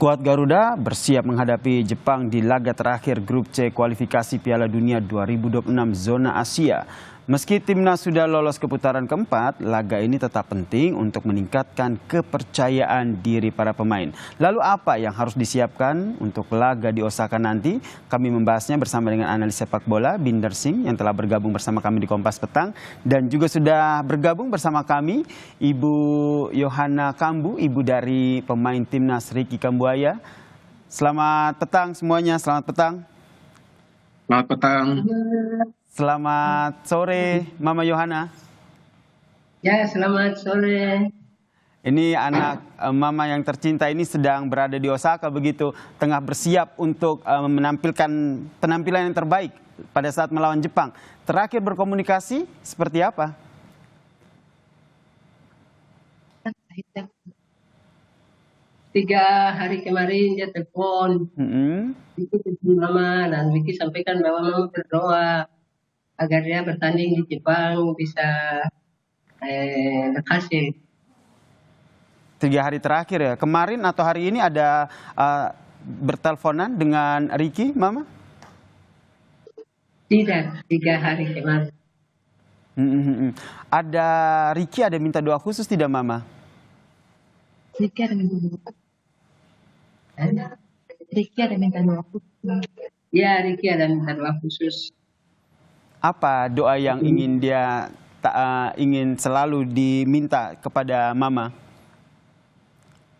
Skuad Garuda bersiap menghadapi Jepang di laga terakhir Grup C kualifikasi Piala Dunia 2026 zona Asia. Meski timnas sudah lolos ke putaran keempat, laga ini tetap penting untuk meningkatkan kepercayaan diri para pemain. Lalu apa yang harus disiapkan untuk laga di Osaka nanti? Kami membahasnya bersama dengan analis sepak bola Binder Singh yang telah bergabung bersama kami di Kompas Petang. Dan juga sudah bergabung bersama kami Ibu Yohana Kambu, ibu dari pemain timnas Ricky Kambuaya. Selamat petang semuanya, selamat petang. Selamat petang. Selamat sore, Mama Yohana. Ya, selamat sore. Ini anak Mama yang tercinta ini sedang berada di Osaka begitu, tengah bersiap untuk menampilkan penampilan yang terbaik pada saat melawan Jepang. Terakhir berkomunikasi seperti apa? 3 hari kemarin dia telepon. Itu telepon Mama dan Vicky sampaikan bahwa Mama berdoa agar dia bertanding di Jepang bisa berhasil. 3 hari terakhir ya. Kemarin atau hari ini ada berteleponan dengan Ricky, Mama? Tidak, 3 hari kemarin. Ada Ricky ada minta doa khusus tidak, Mama? Ricky ada minta doa khusus. Ricky ada minta doa khusus. Ya, Ricky ada minta doa khusus. Apa doa yang ingin dia ingin selalu diminta kepada Mama?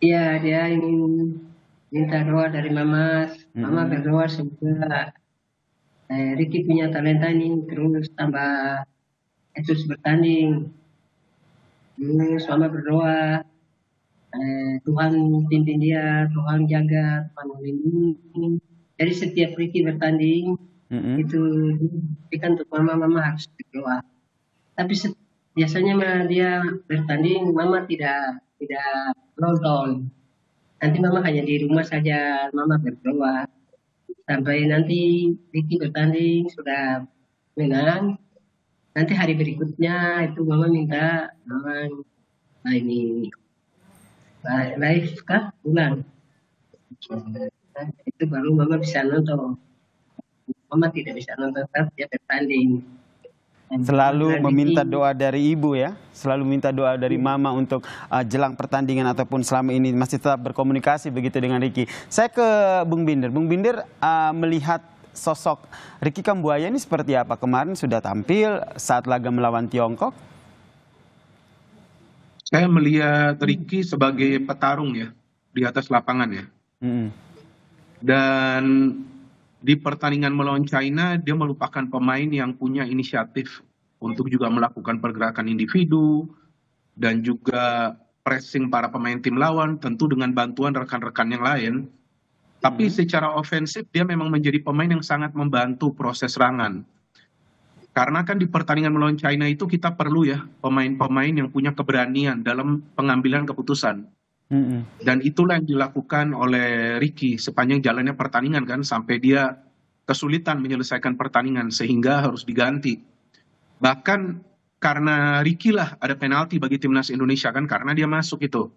Iya, dia ingin minta doa dari Mama. Mama berdoa semoga Ricky punya talenta ini terus terus bertanding. Terus Mama berdoa Tuhan pimpin dia, Tuhan jaga, Tuhan melindungi. Jadi setiap Ricky bertanding itu diberikan untuk Mama harus berdoa. Tapi biasanya dia bertanding, Mama tidak nonton. Nanti Mama hanya di rumah saja, Mama berdoa. Sampai nanti Ricky bertanding sudah menang. Nanti hari berikutnya itu Mama minta ini live kah ulang. Itu baru Mama bisa nonton. Mama tidak bisa nonton saat dia bertanding. Selalu meminta doa dari ibu ya, selalu minta doa dari Mama untuk jelang pertandingan ataupun selama ini masih tetap berkomunikasi begitu dengan Ricky. Saya ke Bung Binder. Bung Binder melihat sosok Ricky Kambuaya ini seperti apa? Kemarin sudah tampil saat laga melawan Tiongkok. Saya melihat Ricky sebagai petarung ya di atas lapangan ya. Dan di pertandingan melawan China, dia merupakan pemain yang punya inisiatif untuk juga melakukan pergerakan individu dan juga pressing para pemain tim lawan, tentu dengan bantuan rekan-rekan yang lain. Tapi secara ofensif dia memang menjadi pemain yang sangat membantu proses serangan. Karena kan di pertandingan melawan China itu kita perlu ya pemain-pemain yang punya keberanian dalam pengambilan keputusan. Dan itulah yang dilakukan oleh Ricky sepanjang jalannya pertandingan kan, sampai dia kesulitan menyelesaikan pertandingan sehingga harus diganti. Bahkan karena Ricky lah ada penalti bagi timnas Indonesia kan, karena dia masuk itu.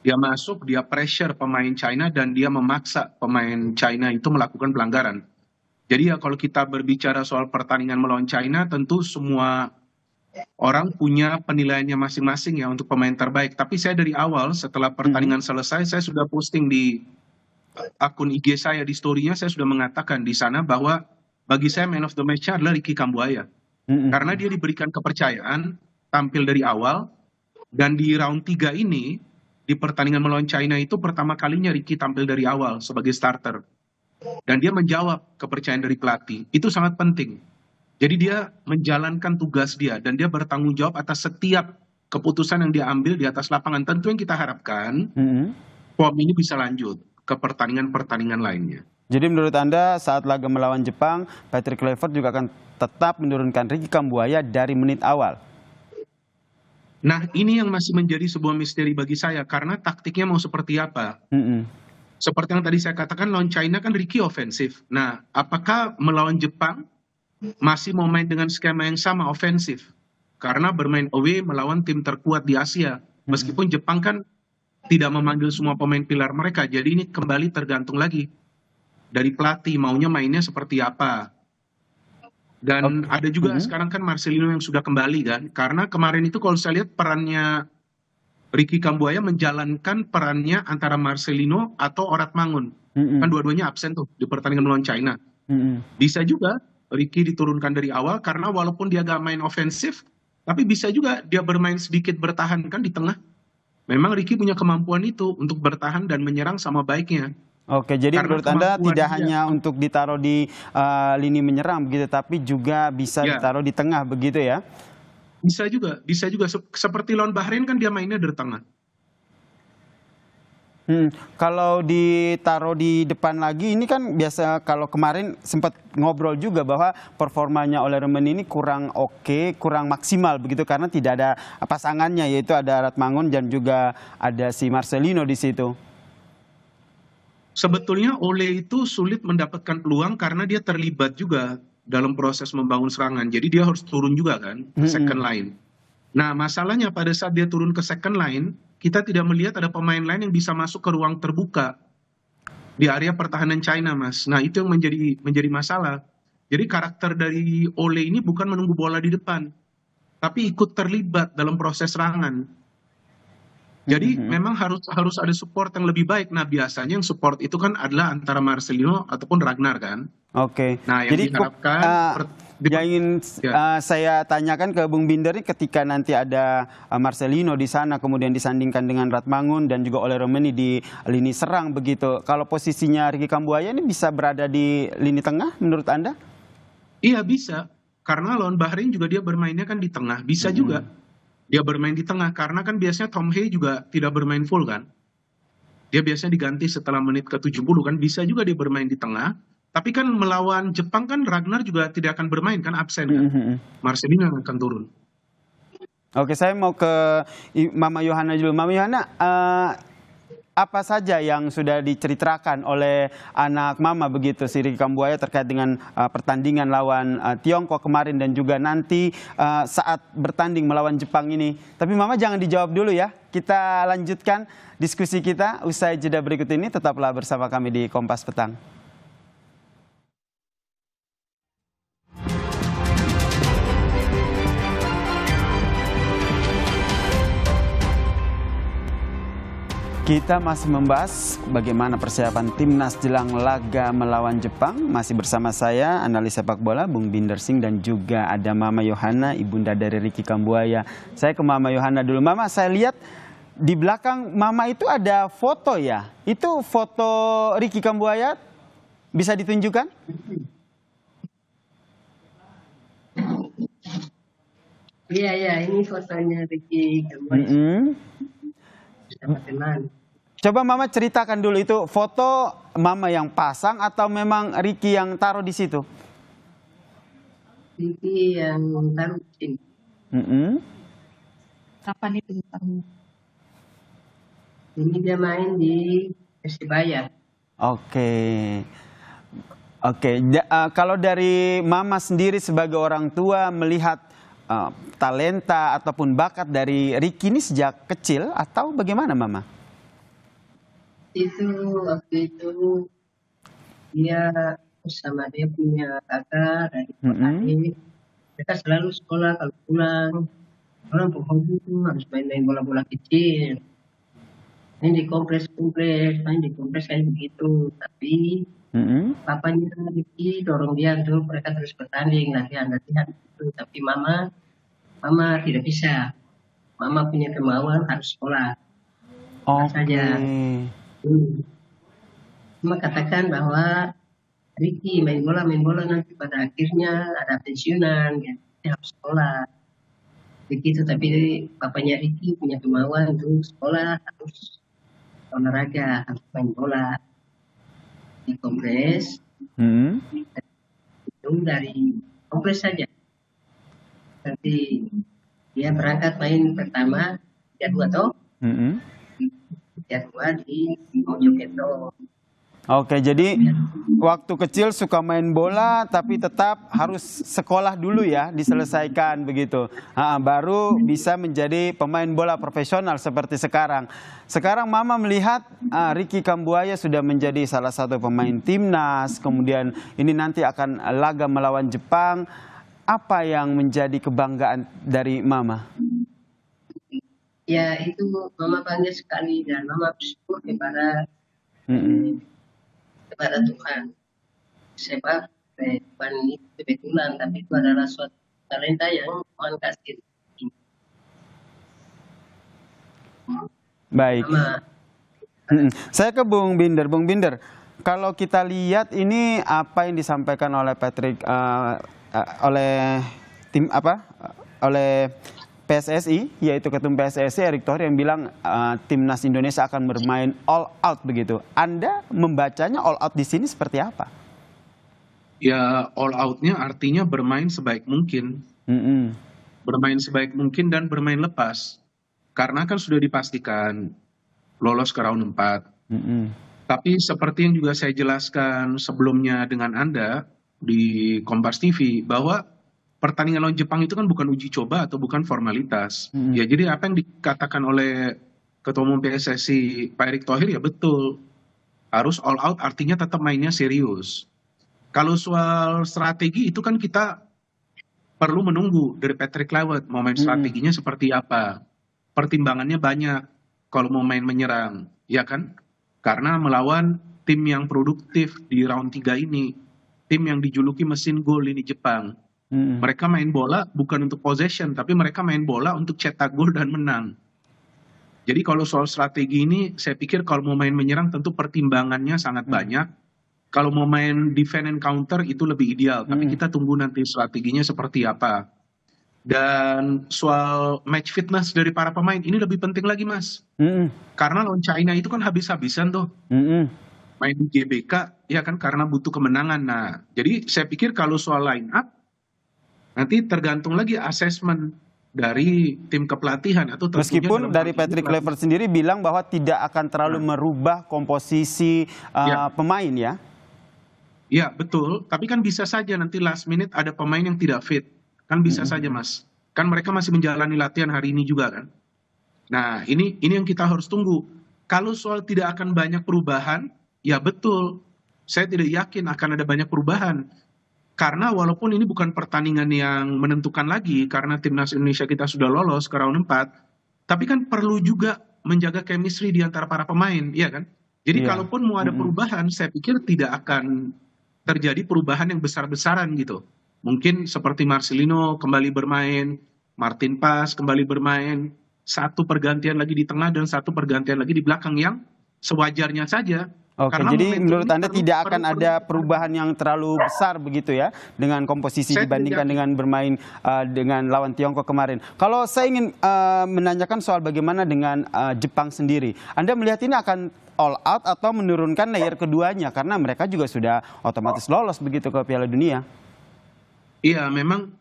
Dia masuk, dia pressure pemain China dan dia memaksa pemain China itu melakukan pelanggaran. Jadi ya kalau kita berbicara soal pertandingan melawan China, tentu semua orang punya penilaiannya masing-masing ya untuk pemain terbaik. Tapi saya dari awal setelah pertandingan selesai, saya sudah posting di akun IG saya, di story-nya saya sudah mengatakan di sana bahwa bagi saya man of the match-nya adalah Ricky Kambuaya. Karena dia diberikan kepercayaan tampil dari awal, dan di round 3 ini di pertandingan melawan China itu pertama kalinya Ricky tampil dari awal sebagai starter. Dan dia menjawab kepercayaan dari pelatih. Itu sangat penting. Jadi dia menjalankan tugas dia dan dia bertanggung jawab atas setiap keputusan yang dia ambil di atas lapangan. Tentu yang kita harapkan form ini bisa lanjut ke pertandingan-pertandingan lainnya. Jadi menurut Anda saat laga melawan Jepang, Patrick Kluivert juga akan tetap menurunkan Ricky Kambuaya dari menit awal? Nah ini yang masih menjadi sebuah misteri bagi saya, karena taktiknya mau seperti apa. Seperti yang tadi saya katakan, lawan China kan Ricky ofensif. Nah apakah melawan Jepang masih mau main dengan skema yang sama ofensif? Karena bermain away melawan tim terkuat di Asia. Meskipun Jepang kan tidak memanggil semua pemain pilar mereka. Jadi ini kembali tergantung lagi dari pelatih maunya mainnya seperti apa. Dan ada juga sekarang kan Marcelino yang sudah kembali kan. Karena kemarin itu kalau saya lihat perannya Ricky Kambuaya menjalankan perannya antara Marcelino atau Orat Mangun. Kan dua-duanya absen tuh di pertandingan melawan China. Bisa juga Ricky diturunkan dari awal karena walaupun dia gak main ofensif, tapi bisa juga dia bermain sedikit bertahan kan di tengah. Memang Ricky punya kemampuan itu untuk bertahan dan menyerang sama baiknya. Oke, jadi Karena menurut Anda kemampuan tidak dia. hanya untuk ditaruh di lini menyerang begitu, tapi juga bisa Ya. ditaruh di tengah begitu ya? Bisa juga. Seperti lawan Bahrain kan dia mainnya dari tengah. Kalau ditaruh di depan lagi, ini kan biasa kalau kemarin sempat ngobrol juga bahwa performanya oleh Remen ini kurang oke, kurang maksimal begitu karena tidak ada pasangannya, yaitu ada Ratmangun dan juga ada si Marcelino di situ. Sebetulnya Ole itu sulit mendapatkan peluang karena dia terlibat juga dalam proses membangun serangan. Jadi dia harus turun juga kan ke second line. Nah, masalahnya pada saat dia turun ke second line, kita tidak melihat ada pemain lain yang bisa masuk ke ruang terbuka di area pertahanan China, Mas. Nah, itu yang menjadi masalah. Jadi karakter dari Ole ini bukan menunggu bola di depan, tapi ikut terlibat dalam proses serangan. Jadi memang harus ada support yang lebih baik. Nah, biasanya yang support itu kan adalah antara Marcelino ataupun Ragnar kan. Oke. Nah, yang Jadi diharapkan yang ingin saya tanyakan ke Bung Binder ini ketika nanti ada Marcelino di sana kemudian disandingkan dengan Ratmangun dan juga Ole Romeni di lini serang begitu. Kalau posisinya Ricky Kambuaya ini bisa berada di lini tengah menurut Anda? Iya bisa. Karena lawan Bahrain juga dia bermainnya kan di tengah. Bisa juga dia bermain di tengah karena kan biasanya Tom Hea juga tidak bermain full kan. Dia biasanya diganti setelah menit ke-70 kan, bisa juga dia bermain di tengah. Tapi kan melawan Jepang kan Ragnar juga tidak akan bermain kan, absen kan. Marcelino akan turun. Oke, saya mau ke Mama Yohana dulu. Mama Yohana, apa saja yang sudah diceritakan oleh anak Mama begitu si Ricky Kambuaya terkait dengan pertandingan lawan Tiongkok kemarin dan juga nanti saat bertanding melawan Jepang ini. Tapi Mama jangan dijawab dulu ya. Kita lanjutkan diskusi kita usai jeda berikut ini. Tetaplah bersama kami di Kompas Petang. Kita masih membahas bagaimana persiapan timnas jelang laga melawan Jepang. Masih bersama saya, analis sepak bola, Bung Binder Singh, dan juga ada Mama Yohana, ibunda dari Ricky Kambuaya. Saya ke Mama Yohana dulu. Mama, saya lihat di belakang Mama itu ada foto ya. Itu foto Ricky Kambuaya, bisa ditunjukkan? Iya, ini fotonya Ricky Kambuaya. Coba Mama ceritakan dulu, itu foto Mama yang pasang atau memang Ricky yang taruh di situ? Ricky yang taruh di sini. Kapan itu? Ini dia main di Persibaya. Oke. Kalau dari Mama sendiri sebagai orang tua melihat talenta ataupun bakat dari Ricky ini sejak kecil atau bagaimana Mama? Waktu itu dia bersama dia punya kakak dari adik. Mereka selalu sekolah kalau pulang. Orang pokoknya itu harus main bola-bola kecil. Main di kompleks kayak begitu. Tapi papanya Ricky dorong dia untuk mereka terus bertanding latihan itu. Tapi mama tidak bisa. Mama punya kemauan harus sekolah. Saja. Cuma katakan bahwa Ricky main bola nanti pada akhirnya ada pensiunan, ya. Dia harus sekolah. Begitu, tapi papanya Ricky punya kemauan untuk sekolah, harus olahraga, harus main bola di kongres. Itu dari kongres saja. Nanti dia berangkat main pertama, dia 2 toh. Dia 2 di Mojokerto. Oke, jadi waktu kecil suka main bola, tapi tetap harus sekolah dulu ya, diselesaikan begitu. Baru bisa menjadi pemain bola profesional seperti sekarang. Sekarang Mama melihat Ricky Kambuaya sudah menjadi salah satu pemain timnas, kemudian ini nanti akan laga melawan Jepang. Apa yang menjadi kebanggaan dari Mama? Ya itu Mama bangga sekali dan Mama bersyukur kepada Tuhan. Sebab bukan itu kebetulan, tapi itu adalah suatu talenta yang Tuhan kasih. Baik. Saya ke Bung Binder. Bung Binder, kalau kita lihat ini apa yang disampaikan oleh Patrick oleh tim oleh PSSI, yaitu Ketum PSSI Erick Thohir yang bilang timnas Indonesia akan bermain all out begitu. Anda membacanya all out di sini seperti apa? Ya, all out-nya artinya bermain sebaik mungkin. Bermain sebaik mungkin dan bermain lepas. Karena kan sudah dipastikan lolos ke round 4. Tapi seperti yang juga saya jelaskan sebelumnya dengan Anda di Kompas TV, bahwa pertandingan lawan Jepang itu kan bukan uji coba atau bukan formalitas. Ya, jadi apa yang dikatakan oleh Ketua Umum PSSI Pak Erick Thohir ya betul. Harus all out artinya tetap mainnya serius. Kalau soal strategi itu kan kita perlu menunggu dari Patrick Kluivert mau main strateginya seperti apa. Pertimbangannya banyak kalau mau main menyerang, ya kan? Karena melawan tim yang produktif di round 3 ini, tim yang dijuluki mesin gol ini Jepang. Mereka main bola bukan untuk possession, tapi mereka main bola untuk cetak gol dan menang. Jadi kalau soal strategi ini, saya pikir kalau mau main menyerang tentu pertimbangannya sangat banyak. Kalau mau main defend and counter itu lebih ideal, tapi kita tunggu nanti strateginya seperti apa. Dan soal match fitness dari para pemain ini lebih penting lagi, Mas. Karena lawan China itu kan habis-habisan tuh. Main di GBK, ya kan, karena butuh kemenangan. Nah, jadi saya pikir kalau soal line up, nanti tergantung lagi asesmen dari tim kepelatihan atau meskipun dari Patrick Kluivert sendiri bilang bahwa tidak akan terlalu merubah komposisi pemain ya. Ya betul, tapi kan bisa saja nanti last minute ada pemain yang tidak fit, kan bisa saja Mas. Kan mereka masih menjalani latihan hari ini juga kan. Nah ini yang kita harus tunggu. Kalau soal tidak akan banyak perubahan, ya betul. Saya tidak yakin akan ada banyak perubahan. Karena walaupun ini bukan pertandingan yang menentukan lagi, karena timnas Indonesia kita sudah lolos ke round 4, tapi kan perlu juga menjaga chemistry di antara para pemain, iya kan? Jadi kalaupun mau ada perubahan, saya pikir tidak akan terjadi perubahan yang besar-besaran gitu. Mungkin seperti Marcelino kembali bermain, Martin Pas kembali bermain, satu pergantian lagi di tengah dan satu pergantian lagi di belakang yang sewajarnya saja. Oke, jadi menurut Anda tidak akan ada perubahan yang terlalu besar begitu ya dengan komposisi dibandingkan dengan bermain dengan lawan Tiongkok kemarin. Kalau saya ingin menanyakan soal bagaimana dengan Jepang sendiri, Anda melihat ini akan all out atau menurunkan layer keduanya karena mereka juga sudah otomatis lolos begitu ke Piala Dunia? Iya, memang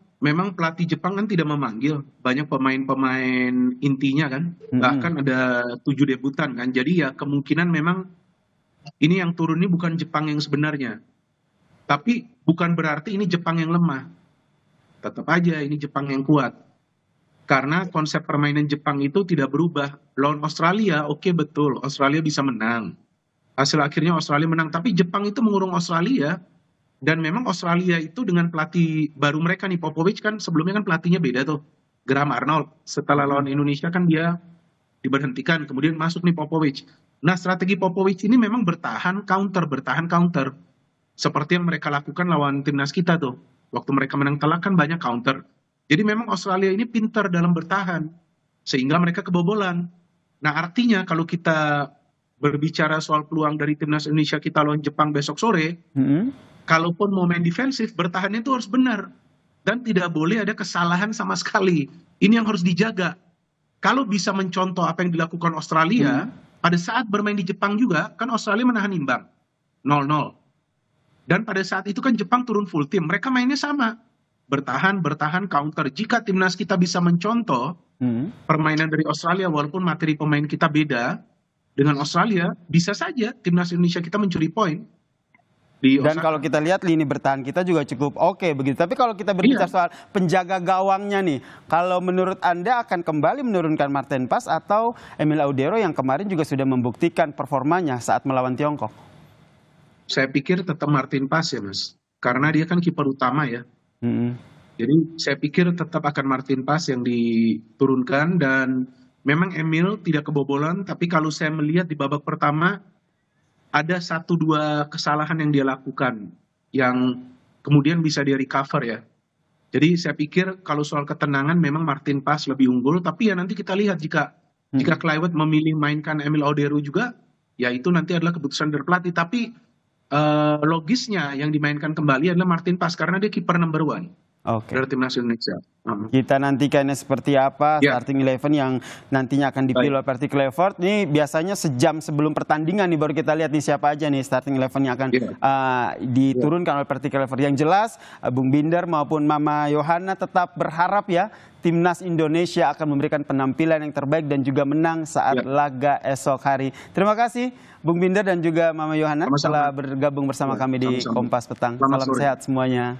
pelatih Jepang kan tidak memanggil banyak pemain-pemain intinya kan, bahkan ada 7 debutan kan. Jadi ya kemungkinan memang ini yang turun ini bukan Jepang yang sebenarnya. Tapi bukan berarti ini Jepang yang lemah. Tetap aja ini Jepang yang kuat. Karena konsep permainan Jepang itu tidak berubah. Lawan Australia, oke betul, Australia bisa menang. Hasil akhirnya Australia menang, tapi Jepang itu mengurung Australia. Dan memang Australia itu dengan pelatih baru mereka nih, Popovich kan sebelumnya kan pelatihnya beda tuh. Graham Arnold, setelah lawan Indonesia kan dia diberhentikan, kemudian masuk nih Popovich. Nah strategi Popovich ini memang bertahan counter. Seperti yang mereka lakukan lawan timnas kita tuh. Waktu mereka menang telak kan banyak counter. Jadi memang Australia ini pintar dalam bertahan. Sehingga mereka kebobolan. Nah artinya kalau kita berbicara soal peluang dari timnas Indonesia kita lawan Jepang besok sore, kalaupun mau main defensif, bertahannya itu harus benar. Dan tidak boleh ada kesalahan sama sekali. Ini yang harus dijaga. Kalau bisa mencontoh apa yang dilakukan Australia, pada saat bermain di Jepang juga, kan Australia menahan imbang. 0-0. Dan pada saat itu kan Jepang turun full tim. Mereka mainnya sama. Bertahan, counter. Jika timnas kita bisa mencontoh permainan dari Australia, walaupun materi pemain kita beda, dengan Australia, bisa saja timnas Indonesia kita mencuri poin di Dan Osaka. kalau kita lihat lini bertahan kita juga cukup oke begitu. Tapi kalau kita berbicara soal penjaga gawangnya nih, kalau menurut Anda akan kembali menurunkan Martin Paes atau Emil Audero yang kemarin juga sudah membuktikan performanya saat melawan Tiongkok? Saya pikir tetap Martin Paes ya Mas, karena dia kan kiper utama ya. Jadi saya pikir tetap akan Martin Paes yang diturunkan, dan memang Emil tidak kebobolan, tapi kalau saya melihat di babak pertama ada 1-2 kesalahan yang dia lakukan yang kemudian bisa dia recover ya. Jadi saya pikir kalau soal ketenangan memang Martin Paes lebih unggul, tapi ya nanti kita lihat jika Kluivert memilih mainkan Emil Audero juga, ya itu nanti adalah keputusan dari pelatih. Tapi logisnya yang dimainkan kembali adalah Martin Paes karena dia kiper number 1 dari timnas Indonesia. Kita nantikannya seperti apa starting 11 yang nantinya akan dipilih oleh pelatih Kluivert. Ini biasanya sejam sebelum pertandingan nih baru kita lihat nih siapa aja nih starting 11 yang akan diturunkan oleh pelatih Kluivert. Yang jelas Bung Binder maupun Mama Yohana tetap berharap ya timnas Indonesia akan memberikan penampilan yang terbaik dan juga menang saat laga esok hari. Terima kasih Bung Binder dan juga Mama Yohana telah bergabung bersama kami di Kompas Petang. Salam sehat semuanya.